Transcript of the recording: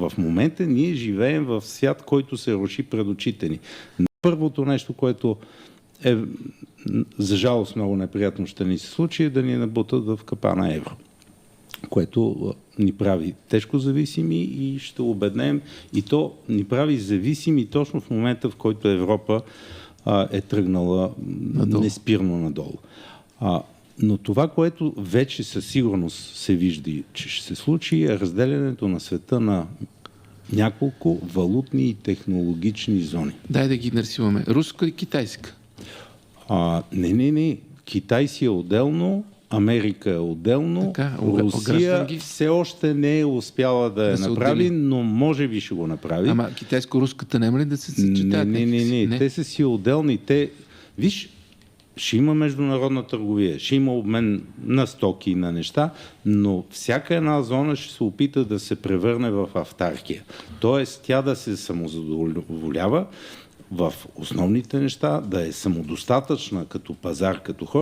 В момента ние живеем в свят, който се руши пред очите ни. Първото нещо, което е за жалост много неприятно ще ни се случи, е да ни набутат в капана евро, което ни прави тежко зависими и ще обеднем. И то ни прави зависими точно в момента, в който Европа е тръгнала неспирно надолу. Но това, което вече със сигурност се вижда, че ще се случи, е разделянето на света на няколко валутни и технологични зони. Дай да ги нарисуваме. Руска и китайска? Не. Китай си е отделно, Америка е отделно, Русия все още не е успяла да я направи, но може би ще го направи. Ама китайско-руската няма ли да се съчетаят? Не. Те са си отделни. Виж, ще има международна търговия, ще има обмен на стоки и на неща, но всяка една зона ще се опита да се превърне в автаркия. Тоест тя да се самозадоволява в основните неща, да е самодостатъчна като пазар, като хора,